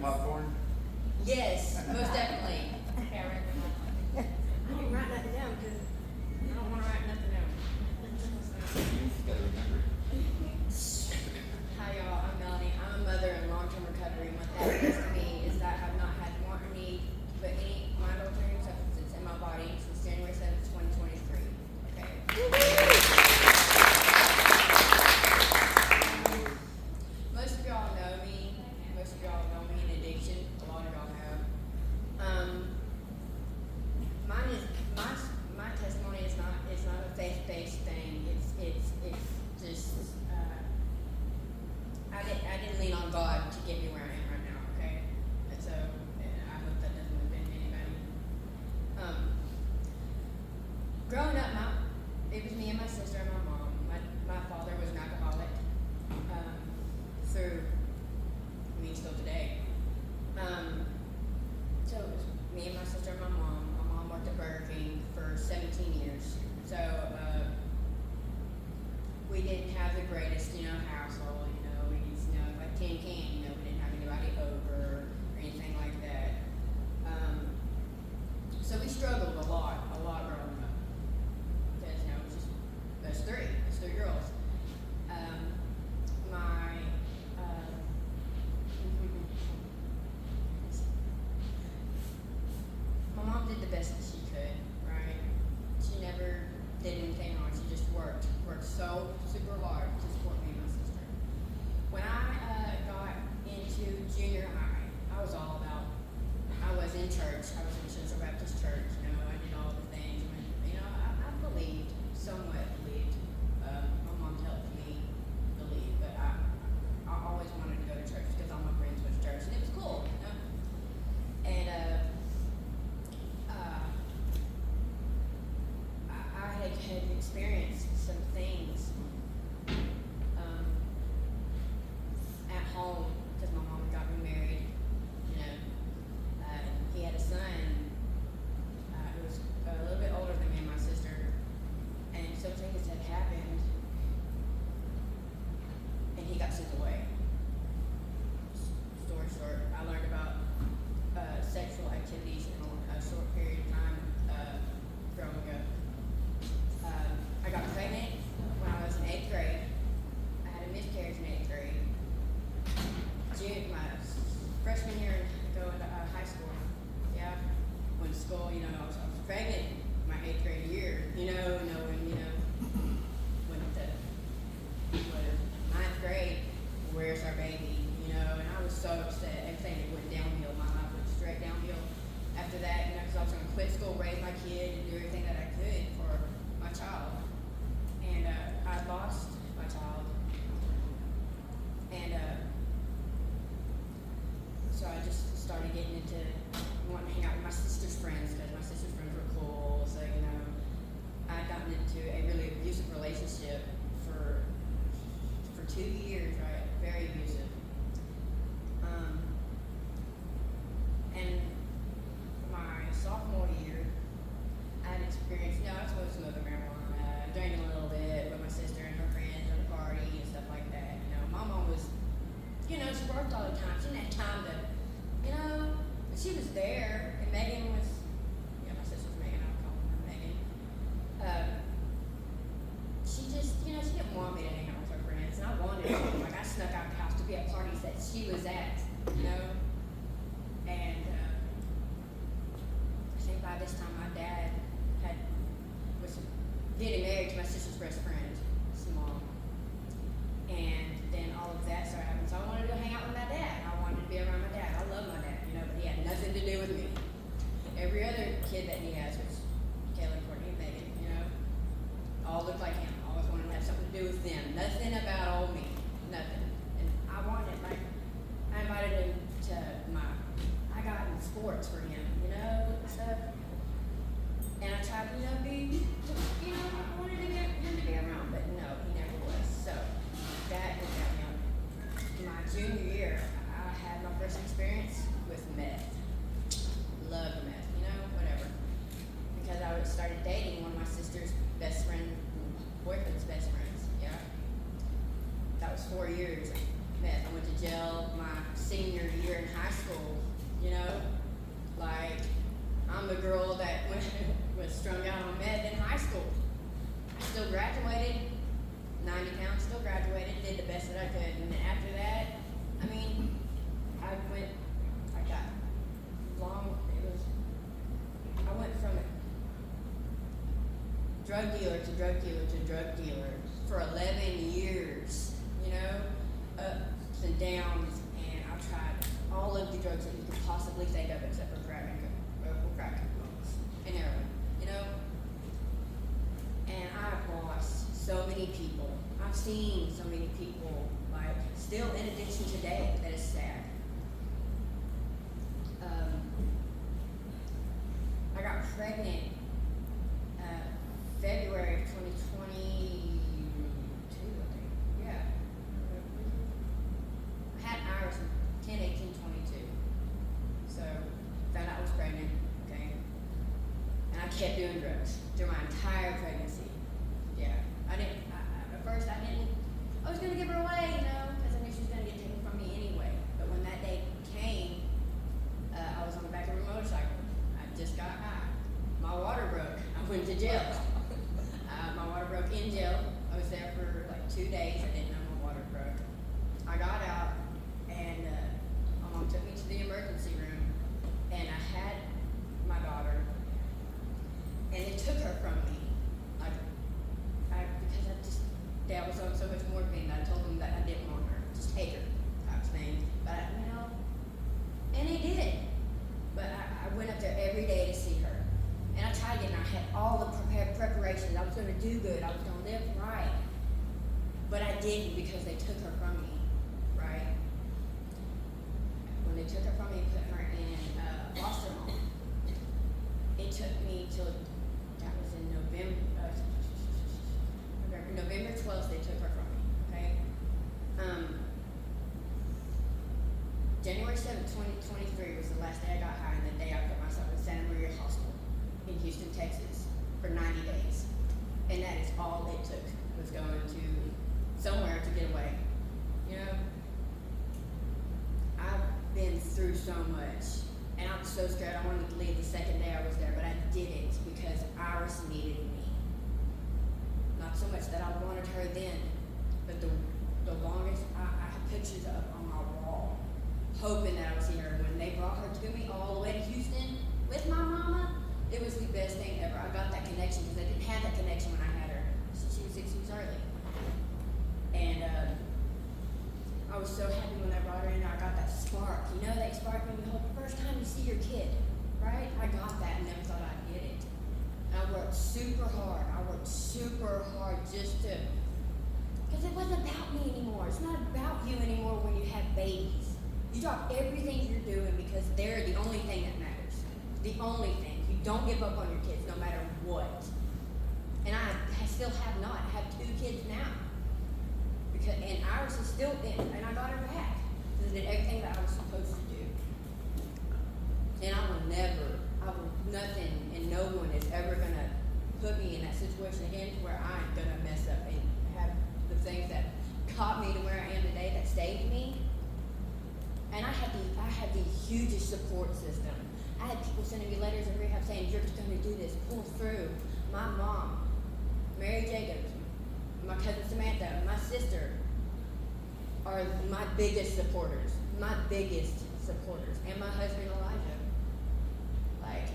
popcorn? Yes, most definitely. Okay, I didn't write nothing down because I don't want to write nothing down. You gotta remember. Hi y'all, I'm Melanie. I'm a mother in long-term recovery, and what that means to me is that I have not had want or need to put any mind-altering substances in my body since January 7th, 2023. Okay. Most of y'all know me. Most of y'all know me in addiction. A lot of y'all have. My testimony is not a faith-based thing. It's just I didn't lean on God to get me where I am right now. Okay, and so I hope that doesn't offend anybody. Growing up, it was me and my sister and my mom. My father was an alcoholic. Still today. So it was me and my sister and my mom. My mom worked at Burger King for 17 years. So we didn't have the greatest, household. We just, like tin can. We didn't have anybody over or anything like that. So we struggled a lot growing up because it was just us three girls. My mom did the best that she could, right? She never did anything wrong. She just worked so super hard to support me and my sister. When I got into junior high, I was in church. I was in Central Baptist Church. I did all the things. I believed, somewhat believed. My mom helped me believe, but I always wanted to go to church because all my friends went to church, and it was cool, And I had experienced some things at home because my mom got me married. He had a son who was a little bit older than me and my sister, and some things had happened, and he got sent away. Story short, I learned about sexual activities in a short period of time growing up. I got pregnant when I was in 8th grade. I had a miscarriage in 8th grade. My freshman year going to high school. Yeah, went to school. I was pregnant my 8th grade year. Went to 9th grade. Where's our baby? And I was so upset. Everything that went downhill. My life went straight downhill. After that, because I was going to quit school, raise my kid, and do everything that I could for my child. And I lost my child. And so I just started getting into wanting to hang out with my sister's friends because my sister's friends were cool. So, I'd gotten into a really abusive relationship for 2 years, right? Very abusive. And my sophomore year, I had experienced, I smoked some other marijuana, drank a little bit with my sister and her friends at a party and stuff like that. My mom was, she worked all the time. She didn't have time to, but she was there. And Megan was, my sister's Megan, I'll call her Megan. She just, she didn't want me to hang out with her friends. And I wanted to. Like, I snuck out the house to be at parties that she was at, And I think by this time my dad was getting married to my sister's best friend, his mom. And then all of that started happening. So I wanted to hang out with my dad. I wanted to be around my dad. I love my dad, but he had nothing to do with me. Every other kid that he has, which Kayla, Courtney, and Megan, all looked like him. Always wanted to have something to do with them. Nothing about old me. Nothing. And I wanted, I invited him to I got in sports for him, stuff. And I tried to, be, I wanted him to be around, but no, he never was. So that was downhill. My junior year, I had my first experience with meth. Loved meth, whatever. Because I started dating one of my sister's best friend, boyfriend's best friends, yeah. That was 4 years of meth. I went to jail my senior year in high school. school, you know? Like, I'm the girl that was strung out on meth in high school. I still graduated, 90 pounds, still graduated, did the best that I could. And then after that, I mean, I went from drug dealer to drug dealer to drug dealer for 11 years, you know, ups and downs, and I've tried all of the drugs that you could possibly think of except for crack and heroin, you know? And I've lost so many people. I've seen so many people, like, still in addiction today. That is sad. I got pregnant February of 2022, I think. Yeah. I had Iris in 10/18/22. So, found out I was pregnant, okay? And I kept doing drugs through my entire pregnancy. Yeah. At first I was gonna give her away, you know, because I knew she was gonna get taken from me anyway. But when that day came, I was on the back of a motorcycle. I just got high. My water broke. I went to jail. My water broke in jail. I was there for like 2 days. I didn't know my water broke. I got out, and my mom took me to the emergency room, and I had my daughter, and they took her from me. Because Dad was on so much morphine that I told him that I didn't want her. Just take her, type of thing. But you know, and he did. But I went up there every day to see her. And I tried again. I had all the preparations. I was going to do good. I was going to live right. But I didn't because they took her from me, right? When they took her from me and put her in foster home, it took me till, that was in November 12th they took her from me, okay? January 7th, 2023 was the last day I got high, and the day I put myself in Santa Maria Hospital in Houston, Texas for 90 days. And that is all it took, was going to somewhere to get away. You know? I've been through so much, and I was so scared. I wanted to leave the second day I was there, but I didn't because Iris needed me. Not so much that I wanted her then, but the longest, I have pictures up on my wall, hoping that I would see her. When they brought her to me all the way to Houston with my mama, it was the best thing ever. I got that connection because I didn't have that connection when I had her. She was 6 weeks early. And I was so happy when I brought her in. I got that spark. You know that spark when you hope the first time you see your kid, right? I got that and never thought I'd get it. And I worked super hard. Just to, because it wasn't about me anymore. It's not about you anymore when you have babies. You drop everything you're doing because they're the only thing that matters. The only thing. You don't give up on your kids no matter what. And I still have not. I have 2 kids now. And Iris is still in, and I got her back. Because I did everything that I was supposed to do. And nothing and no one is ever going to put me in that situation again where I'm going to mess up and have the things that got me to where I am today that saved me. And I had the hugest support system. I had people sending me letters in rehab saying, you're just going to do this, pull through. My mom, Mary Jacobs, my cousin Samantha, my sister are my biggest supporters. And my husband Elijah. Like,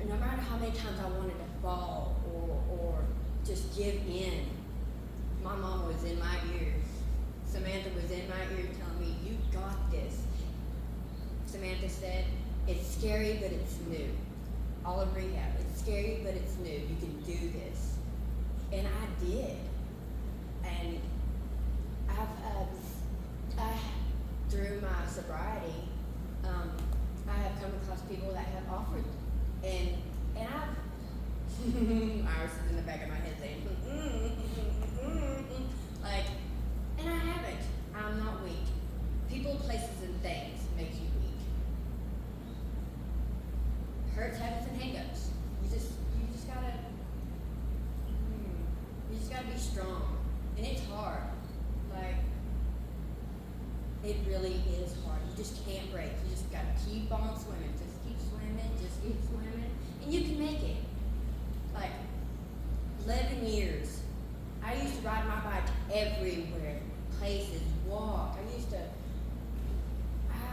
no matter how many times I wanted to fall or just give in, my mom was in my ears. Samantha was in my ear telling me, you got this. Samantha said, it's scary, but it's new. All of rehab, it's scary, but it's new. You can do this. And I did. And through my sobriety, I have come across people that have offered, and I've, Iris is in the back of my head saying, like, and I haven't. I'm not weak. People, places, and things make you weak. Hurts, habits, and hangups. You just gotta be strong. And it's hard. Like, It really is hard. You just can't break. You just gotta keep on swimming. Just keep swimming. Just keep swimming, and you can make it. Like 11 years, I used to ride my bike everywhere, places, walk.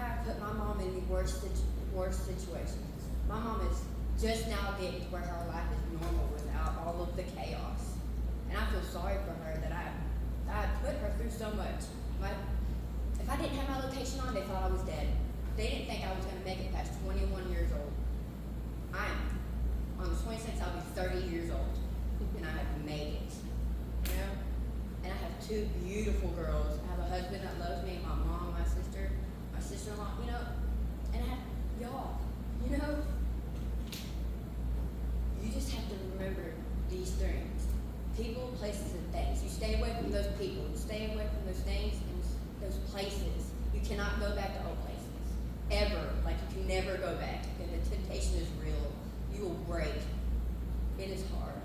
I put my mom in the worst situations. My mom is just now getting to where her life is normal without all of the chaos. And I feel sorry for her that I put her through so much. If I didn't have my location on, they thought I was dead. They didn't think I was going to make it past 21 years old. On the 26th, I'll be 30 years old. And I have made it. You know? And I have two beautiful girls. I have a husband that loves me, my mom, my sister-in-law, you know? And I have y'all, you know? You just have to remember these things. People, places, and things. You stay away from those people. You stay away from those things and those places. You cannot go back to old places. Ever. Like, you can never go back. And the temptation is real. You will break. It is hard.